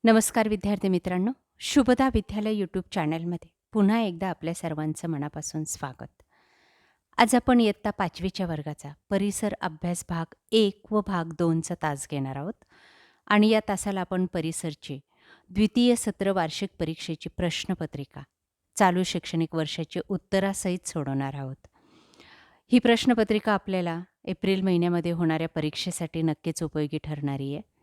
नमस्कार विद्यार्थी मित्रांनो, शुभदा विद्यालय यूट्यूब चॅनलमध्ये पुन्हा एकदा आपल्या सर्वांचं मनापासून स्वागत. आज आपण इयत्ता 5वीच्या वर्गाचा परिसर अभ्यास भाग 1 व भाग 2चा तास घेणार आहोत आणि या तासाला आपण परिसरची द्वितीय सत्र वार्षिक परीक्षेची प्रश्नपत्रिका चालू शैक्षणिक वर्षाची उत्तरासहित सोडवणार आहोत. ही प्रश्नपत्रिका आपल्याला एप्रिल महिन्यामध्ये होणाऱ्या परीक्षेसाठी नक्कीच उपयोगी ठरणारी आहे.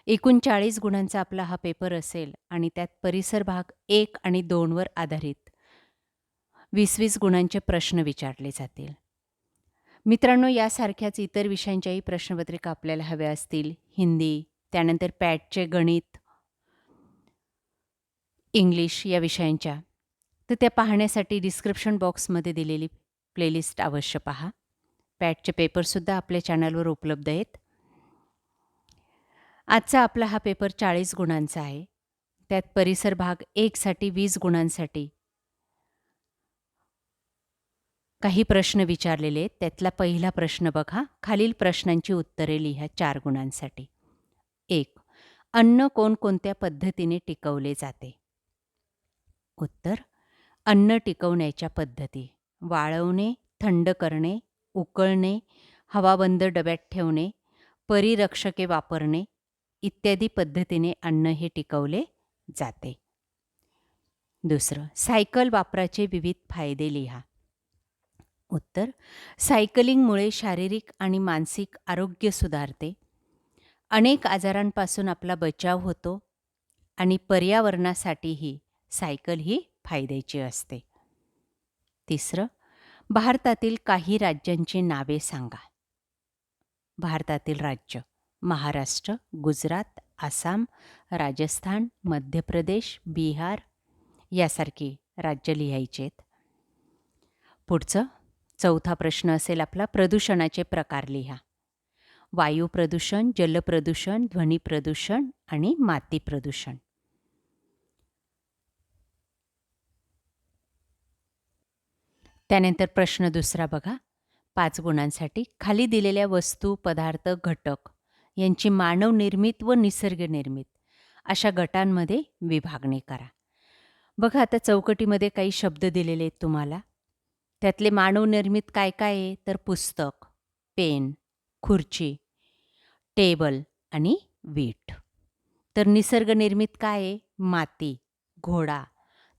एकूण 40 गुणांचा आपला हा पेपर असेल आणि त्यात परिसर भाग 1 आणि 2 वर आधारित 20-20 गुणांचे प्रश्न विचारले जातील. मित्रांनो, यासारख्याच इतर विषयांच्याही प्रश्नपत्रिका आपल्याला हव्या असतील, हिंदी, त्यानंतर पॅटचे गणित, इंग्लिश या विषयांच्या, तर त्या पाहण्यासाठी डिस्क्रिप्शन बॉक्समध्ये दिलेली प्लेलिस्ट अवश्य पहा. पॅटचे पेपरसुद्धा आपल्या चॅनलवर उपलब्ध आहेत. आजचा आपला हा पेपर 40 गुणांचा आहे. त्यात परिसर भाग 1 साठी 20 गुणांसाठी काही प्रश्न विचारलेले आहेत. त्यातला पहिला प्रश्न बघा. खालील प्रश्नांची उत्तरे लिहा 4 गुणांसाठी. 1. अन्न कोणकोणत्या पद्धतीने टिकवले जाते? उत्तर: अन्न टिकवण्याच्या पद्धती: वाळवणे, थंड करणे, उकळणे, हवाबंद डब्यात ठेवणे, परिरक्षके वापरणे इत्यादी पद्धतीने अन्न हे टिकवले जाते. दुसरं, सायकल वापराचे विविध फायदे लिहा. उत्तर: सायकलिंगमुळे शारीरिक आणि मानसिक आरोग्य सुधारते, अनेक आजारांपासून आपला बचाव होतो आणि पर्यावरणासाठीही सायकल ही फायद्याची असते. तिसरं, भारतातील काही राज्यांची नावे सांगा. भारतातील राज्य: महाराष्ट्र, गुजरात, आसाम, राजस्थान, मध्य प्रदेश, बिहार यासारखी राज्य लिहायची आहेत. पुढचं चौथा प्रश्न असेल आपला, प्रदूषणाचे प्रकार लिहा. वायू प्रदूषण, जलप्रदूषण, ध्वनी प्रदूषण आणि माती प्रदूषण. त्यानंतर प्रश्न दुसरा बघा. 5 गुणांसाठी खाली दिलेल्या वस्तू, पदार्थ, घटक यांची मानवनिर्मित व निसर्गनिर्मित अशा गटांमध्ये विभागणी करा. बघा, आता चौकटीमध्ये काही शब्द दिलेले आहेत तुम्हाला. त्यातले मानवनिर्मित काय काय आहे? तर पुस्तक, पेन, खुर्ची, टेबल आणि वीट. तर निसर्गनिर्मित काय आहे? माती, घोडा,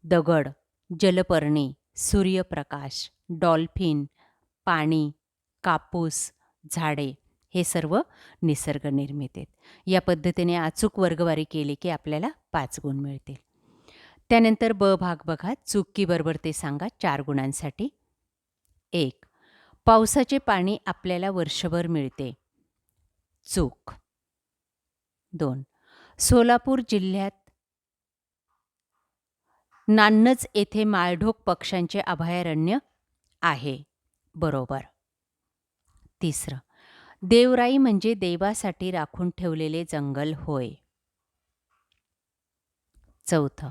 दगड, जलपर्णी, सूर्यप्रकाश, डॉल्फिन, पाणी, कापूस, झाडे हे सर्व निसर्गनिर्मित आहेत. या पद्धतीने अचूक वर्गवारी केली की आपल्याला 5 गुण मिळतील. त्यानंतर ब भाग बघा. चुकीबरोबर ते सांगा 4 गुणांसाठी. 1. पावसाचे पाणी आपल्याला वर्षभर मिळते. चूक. 2. सोलापूर जिल्ह्यात नान्नज येथे माळढोक पक्ष्यांचे अभयारण्य आहे. बरोबर. 3. देवराई म्हणजे देवासाठी राखून ठेवलेले जंगल होय. 4.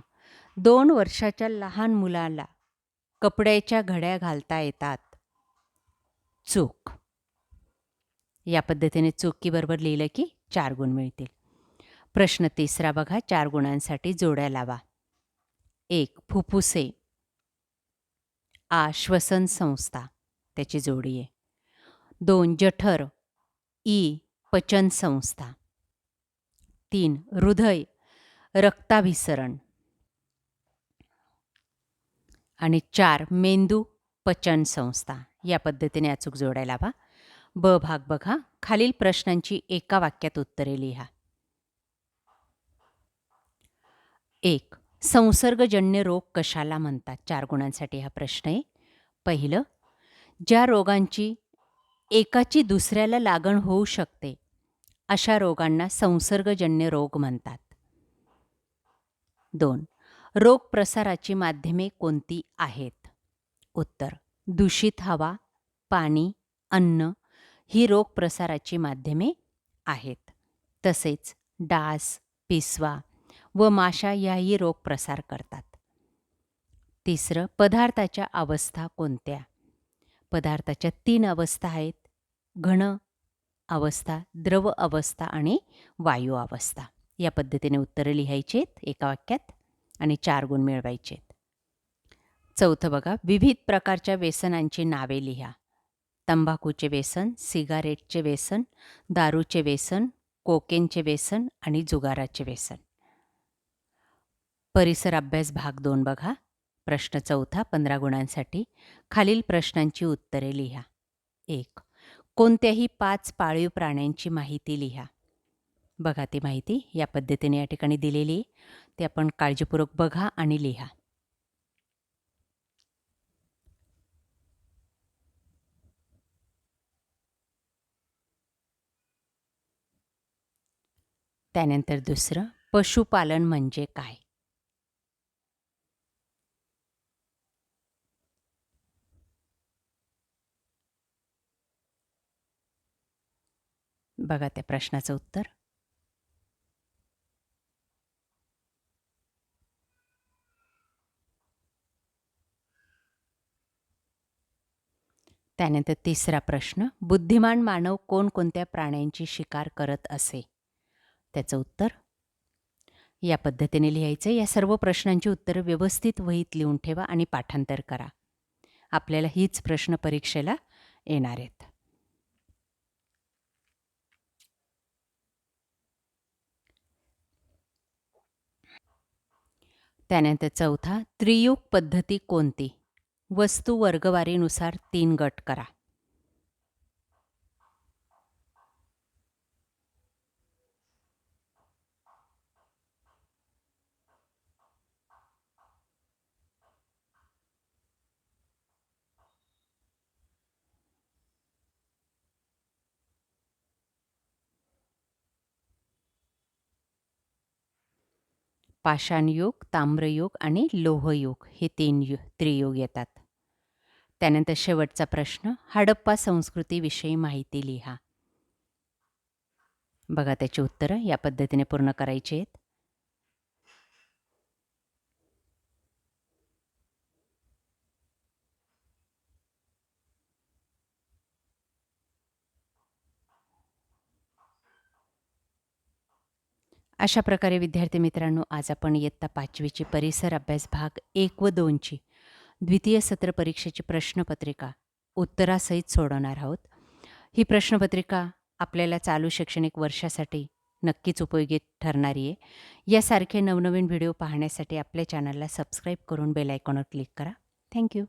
2 वर्षाच्या लहान मुलाला कपड्याच्या घड्या घालता येतात. चूक. या पद्धतीने चुकीबरोबर लिहिलं की 4 गुण मिळतील. प्रश्न तिसरा बघा. 4 गुणांसाठी जोड्या लावा. 1. फुफ्फुसे. आ. श्वसन संस्था, त्याची जोडी आहे. 2. जठर. ई. पचन संस्था. 3. हृदय, रक्ताभिसरण. आणि 4. मेंदू, पचन संस्था. या पद्धतीने अचूक जोड्या लावा. ब भाग बघा. खालील प्रश्नांची एका वाक्यात उत्तरे लिहा. 1. संसर्गजन्य रोग कशाला म्हणतात? 4 गुणांसाठी हा प्रश्न आहे. पहिलं, ज्या रोगांची एकाची दुसऱ्याला लागण होऊ शकते अशा रोगांना संसर्गजन्य रोग म्हणतात. 2. रोग प्रसाराची माध्यमे कोणती आहेत? उत्तर: दूषित हवा, पाणी, अन्न ही रोग प्रसाराची माध्यमे आहेत. तसेच डास, पिसवा व माशा याही रोग प्रसार करतात. 3. पदार्थाच्या अवस्था कोणत्या? पदार्थाच्या 3 अवस्था आहेत: घन अवस्था, द्रव अवस्था आणि वायू अवस्था. या पद्धतीने उत्तरं लिहायची आहेत एका वाक्यात आणि 4 गुण मिळवायचे आहेत. चौथं बघा, विविध प्रकारच्या व्यसनांची नावे लिहा. तंबाखूचे व्यसन, सिगारेटचे व्यसन, दारूचे व्यसन, कोकेनचे व्यसन आणि जुगाराचे व्यसन. परिसर अभ्यास भाग 2 बघा. प्रश्न चौथा 15 गुणांसाठी. खालील प्रश्नांची उत्तरे लिहा. 1. कोणत्याही 5 पाळीव प्राण्यांची माहिती लिहा. बघा ती माहिती या पद्धतीने या ठिकाणी दिलेली आहे. ते आपण काळजीपूर्वक बघा आणि लिहा. त्यानंतर दुसरं, पशुपालन म्हणजे काय? बघा त्या प्रश्नाचं उत्तर. त्यानंतर तिसरा प्रश्न, बुद्धिमान मानव कोणकोणत्या प्राण्यांची शिकार करत असे? त्याचं उत्तर या पद्धतीने लिहायचं. या सर्व प्रश्नांची उत्तरं व्यवस्थित वहीत लिहून ठेवा आणि पाठांतर करा. आपल्याला हीच प्रश्न परीक्षेला येणार आहेत. त्यानंतर चौथा, त्रियुग पद्धती कोणती? वस्तू वर्गवारीनुसार 3 गट करा. पाषाणयुग, ताम्रयुग आणि लोहयुग हे 3 त्रियुग येतात. त्यानंतर शेवटचा प्रश्न, हडप्पा संस्कृतीविषयी माहिती लिहा. बघा त्याची उत्तरं या पद्धतीने पूर्ण करायची आहेत. अशा प्रकारे विद्यार्थी मित्रांनो, आज आपण इयत्ता 5वीची परिसर अभ्यास भाग 1 व 2ची द्वितीय सत्र परीक्षेची प्रश्नपत्रिका उत्तरासहित सोडवणार आहोत. ही प्रश्नपत्रिका आपल्याला चालू शैक्षणिक वर्षासाठी नक्कीच उपयोगी ठरणारी आहे. यासारखे नवनवीन व्हिडिओ पाहण्यासाठी आपल्या चॅनलला सबस्क्राईब करून बेल आयकॉनवर क्लिक करा. थँक्यू.